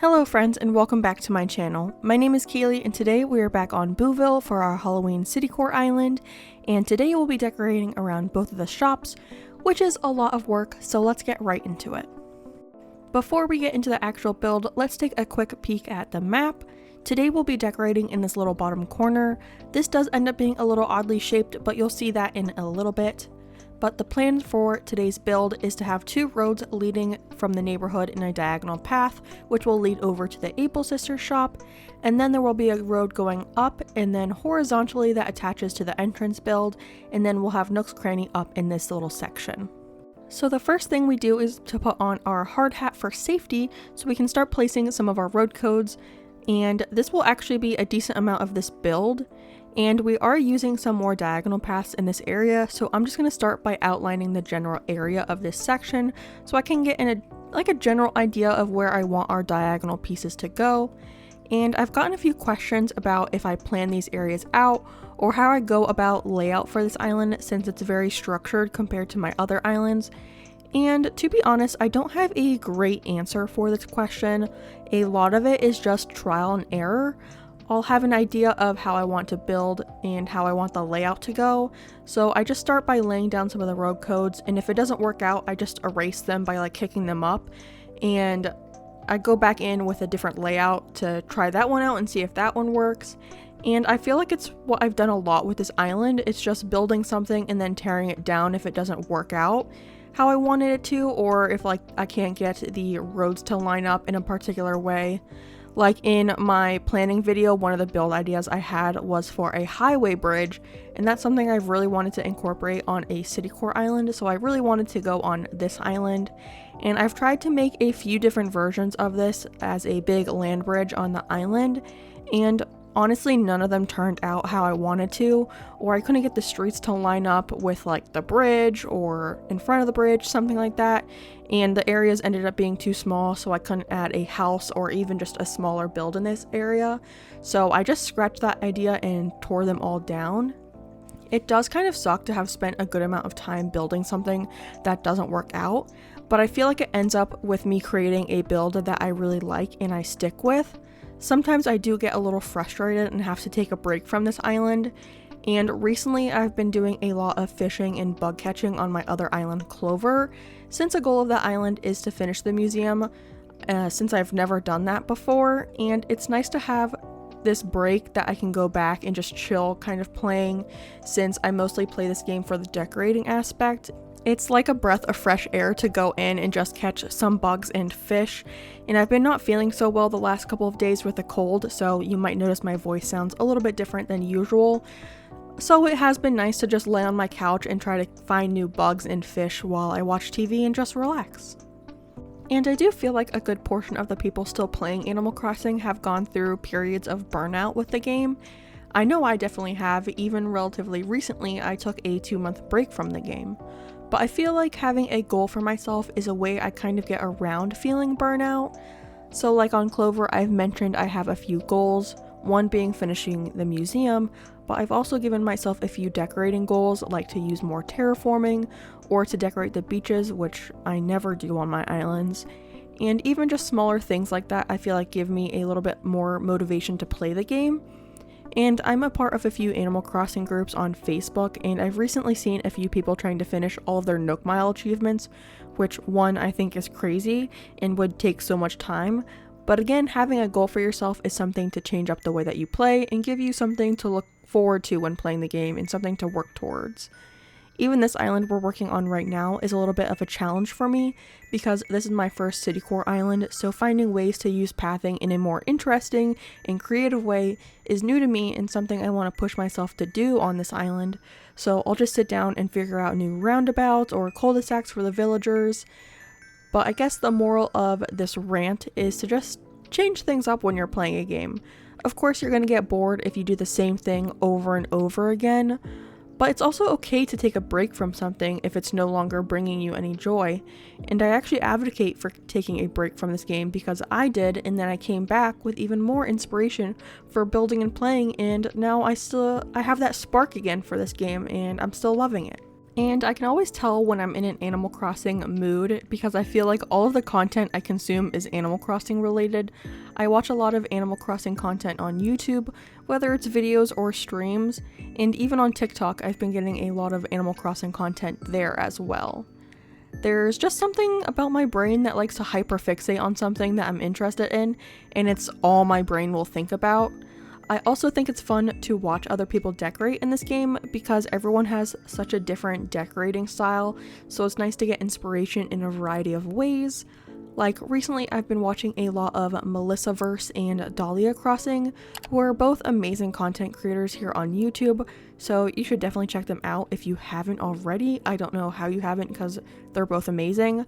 Hello friends and welcome back to my channel. My name is Kaylee and today we are back on BooVille for our Halloween Citycore Island, and today we'll be decorating around both of the shops, which is a lot of work, so let's get right into it. Before we get into the actual build, let's take a quick peek at the map. Today we'll be decorating in this little bottom corner. This does end up being a little oddly shaped, but you'll see that in a little bit. But the plan for today's build is to have two roads leading from the neighborhood in a diagonal path, which will lead over to the Able Sisters shop, and then there will be a road going up and then horizontally that attaches to the entrance build, and then we'll have Nook's Cranny up in this little section. So the first thing we do is to put on our hard hat for safety so we can start placing some of our road codes, and this will actually be a decent amount of this build. And we are using some more diagonal paths in this area, so I'm just going to start by outlining the general area of this section so I can get in a general idea of where I want our diagonal pieces to go. And I've gotten a few questions about if I plan these areas out or how I go about layout for this island, since it's very structured compared to my other islands. And to be honest, I don't have a great answer for this question. A lot of it is just trial and error. I'll have an idea of how I want to build and how I want the layout to go, so I just start by laying down some of the road codes, and if it doesn't work out, I just erase them by kicking them up, and I go back in with a different layout to try that one out and see if that one works. And I feel like it's what I've done a lot with this island. It's just building something and then tearing it down if it doesn't work out how I wanted it to, or if I can't get the roads to line up in a particular way. Like in my planning video, one of the build ideas I had was for a highway bridge, and that's something I've really wanted to incorporate on a Citycore island, so I really wanted to go on this island. And I've tried to make a few different versions of this as a big land bridge on the island, and honestly none of them turned out how I wanted to, or I couldn't get the streets to line up with the bridge or in front of the bridge, something like that, and the areas ended up being too small, so I couldn't add a house or even just a smaller build in this area. So I just scratched that idea and tore them all down. It does kind of suck to have spent a good amount of time building something that doesn't work out, but I feel like it ends up with me creating a build that I really like and I stick with. Sometimes I do get a little frustrated and have to take a break from this island, and recently I've been doing a lot of fishing and bug catching on my other island, Clover, since a goal of that island is to finish the museum, since I've never done that before, and it's nice to have this break that I can go back and just chill kind of playing, since I mostly play this game for the decorating aspect. It's like a breath of fresh air to go in and just catch some bugs and fish, and I've been not feeling so well the last couple of days with a cold, so you might notice my voice sounds a little bit different than usual. So it has been nice to just lay on my couch and try to find new bugs and fish while I watch TV and just relax. And I do feel like a good portion of the people still playing Animal Crossing have gone through periods of burnout with the game. I know I definitely have. Even relatively recently I took a 2-month break from the game. But I feel like having a goal for myself is a way I kind of get around feeling burnout. So like on Clover, I've mentioned I have a few goals, one being finishing the museum, but I've also given myself a few decorating goals, like to use more terraforming or to decorate the beaches, which I never do on my islands. And even just smaller things like that I feel like give me a little bit more motivation to play the game. And I'm a part of a few Animal Crossing groups on Facebook, and I've recently seen a few people trying to finish all of their Nook Mile achievements, which one I think is crazy and would take so much time. But again, having a goal for yourself is something to change up the way that you play and give you something to look forward to when playing the game and something to work towards. Even this island we're working on right now is a little bit of a challenge for me because this is my first Citycore island, so finding ways to use pathing in a more interesting and creative way is new to me and something I want to push myself to do on this island. So I'll just sit down and figure out new roundabouts or cul-de-sacs for the villagers. But I guess the moral of this rant is to just change things up when you're playing a game. Of course you're going to get bored if you do the same thing over and over again, but it's also okay to take a break from something if it's no longer bringing you any joy. And I actually advocate for taking a break from this game because I did, and then I came back with even more inspiration for building and playing, and now I have that spark again for this game and I'm still loving it. And I can always tell when I'm in an Animal Crossing mood because I feel like all of the content I consume is Animal Crossing related. I watch a lot of Animal Crossing content on YouTube, whether it's videos or streams, and even on TikTok I've been getting a lot of Animal Crossing content there as well. There's just something about my brain that likes to hyperfixate on something that I'm interested in, and it's all my brain will think about. I also think it's fun to watch other people decorate in this game because everyone has such a different decorating style, so it's nice to get inspiration in a variety of ways. Like recently I've been watching a lot of Melissaverse and Dahlia Crossing, who are both amazing content creators here on YouTube, so you should definitely check them out if you haven't already. I don't know how you haven't because they're both amazing.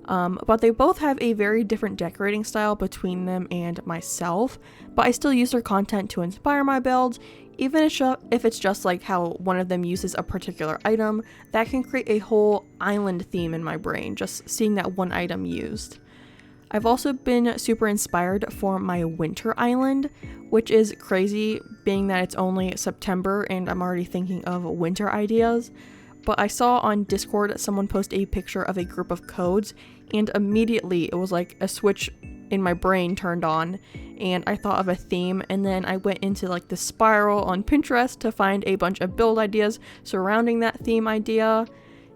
But they both have a very different decorating style between them and myself, but I still use their content to inspire my builds, even if it's just like how one of them uses a particular item. That can create a whole island theme in my brain, just seeing that one item used. I've also been super inspired for my winter island, which is crazy being that it's only September and I'm already thinking of winter ideas. But I saw on Discord someone post a picture of a group of codes, and immediately it was like a switch in my brain turned on and I thought of a theme, and then I went into like the spiral on Pinterest to find a bunch of build ideas surrounding that theme idea.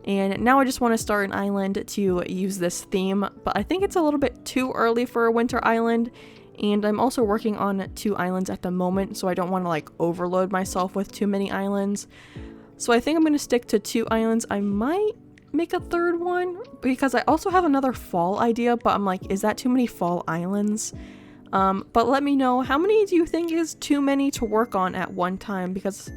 And now I just want to start an island to use this theme, but I think it's a little bit too early for a winter island, and I'm also working on 2 islands at the moment, so I don't want to like overload myself with too many islands. So I think I'm going to stick to 2 islands. I might make a 3rd one because I also have another fall idea, but I'm like, is that too many fall islands? But let me know, how many do you think is too many to work on at one time? Because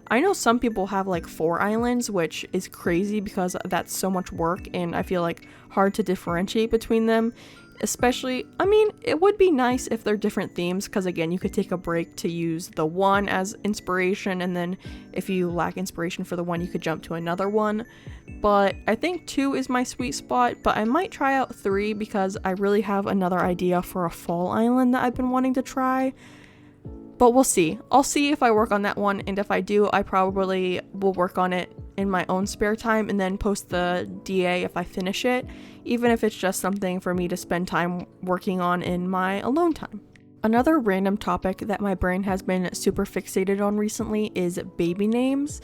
I know some people have like 4 islands, which is crazy because that's so much work and I feel like hard to differentiate between them. Especially, I mean, it would be nice if they're different themes because again, you could take a break to use the one as inspiration, and then if you lack inspiration for the one, you could jump to another one. But I think 2 is my sweet spot, but I might try out 3 because I really have another idea for a fall island that I've been wanting to try. But we'll see. I'll see if I work on that one, and if I do, I probably will work on it in my own spare time and then post the DA if I finish it, even if it's just something for me to spend time working on in my alone time. Another random topic that my brain has been super fixated on recently is baby names.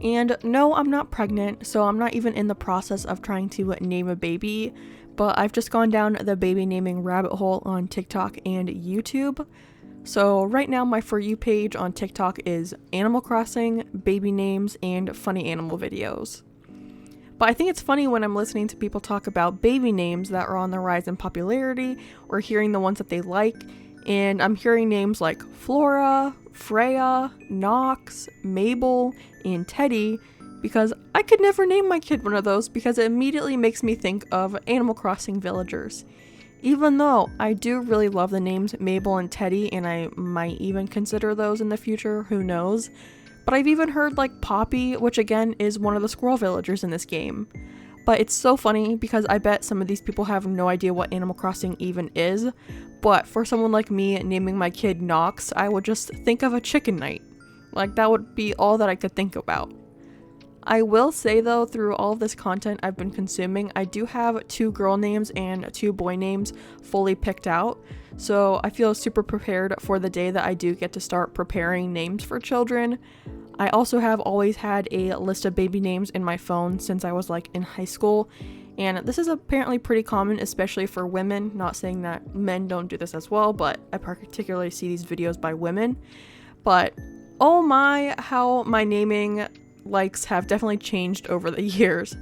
And no, I'm not pregnant, so I'm not even in the process of trying to name a baby, but I've just gone down the baby naming rabbit hole on TikTok and YouTube. So right now my For You page on TikTok is Animal Crossing, baby names, and funny animal videos. But I think it's funny when I'm listening to people talk about baby names that are on the rise in popularity or hearing the ones that they like, and I'm hearing names like Flora, Freya, Nox, Mabel, and Teddy, because I could never name my kid one of those because it immediately makes me think of Animal Crossing villagers. Even though I do really love the names Mabel and Teddy, and I might even consider those in the future, who knows. But I've even heard like Poppy, which again is one of the squirrel villagers in this game. But it's so funny because I bet some of these people have no idea what Animal Crossing even is. But for someone like me naming my kid Nox, I would just think of a chicken night. Like that would be all that I could think about. I will say though, through all of this content I've been consuming, I do have 2 girl names and 2 boy names fully picked out, so I feel super prepared for the day that I do get to start preparing names for children. I also have always had a list of baby names in my phone since I was like in high school, and this is apparently pretty common, especially for women. Not saying that men don't do this as well, but I particularly see these videos by women. But oh my, how my naming likes have definitely changed over the years.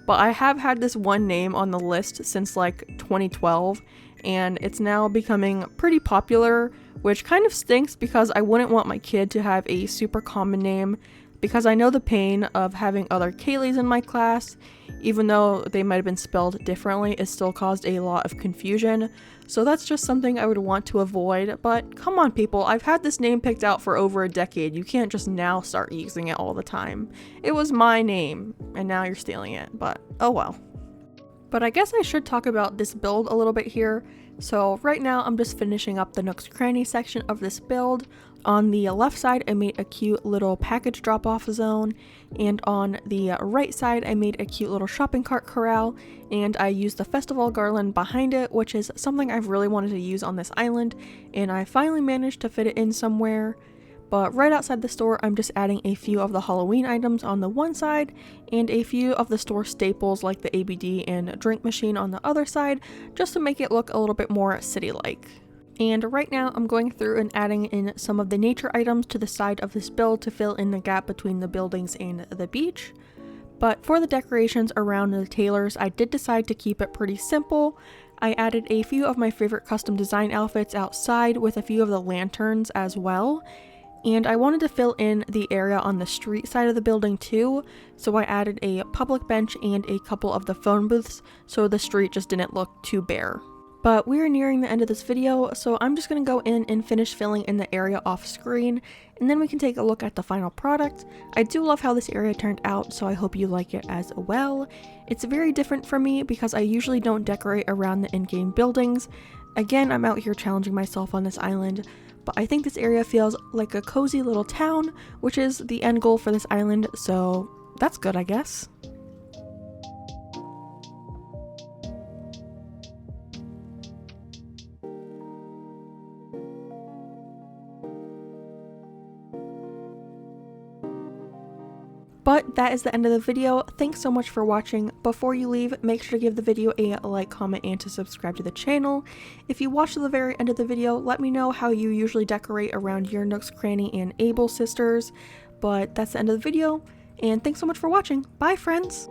But I have had this one name on the list since like 2012, and it's now becoming pretty popular, which kind of stinks because I wouldn't want my kid to have a super common name, because I know the pain of having other Kayleys in my class, even though they might have been spelled differently, it still caused a lot of confusion. So that's just something I would want to avoid. But come on people, I've had this name picked out for over a decade. You can't just now start using it all the time. It was my name and now you're stealing it, but oh well. But I guess I should talk about this build a little bit here, So right now I'm just finishing up the Nook's Cranny section of this build. On the left side I made a cute little package drop-off zone, and on the right side I made a cute little shopping cart corral, and I used the festival garland behind it, which is something I've really wanted to use on this island, and I finally managed to fit it in somewhere. But right outside the store, I'm just adding a few of the Halloween items on the one side and a few of the store staples like the ABD and drink machine on the other side, just to make it look a little bit more city-like. And right now I'm going through and adding in some of the nature items to the side of this build to fill in the gap between the buildings and the beach. But for the decorations around the tailors, I did decide to keep it pretty simple. I added a few of my favorite custom design outfits outside with a few of the lanterns as well. And I wanted to fill in the area on the street side of the building too, so I added a public bench and a couple of the phone booths so the street just didn't look too bare. But we are nearing the end of this video, so I'm just going to go in and finish filling in the area off screen, and then we can take a look at the final product. I do love how this area turned out, so I hope you like it as well. It's very different for me because I usually don't decorate around the in-game buildings. Again, I'm out here challenging myself on this island, but I think this area feels like a cozy little town, which is the end goal for this island, so that's good, I guess. But that is the end of the video. Thanks so much for watching. Before you leave, make sure to give the video a like, comment, and to subscribe to the channel. If you watch to the very end of the video, let me know how you usually decorate around your Nook's Cranny and Able sisters. But that's the end of the video, and thanks so much for watching. Bye, friends!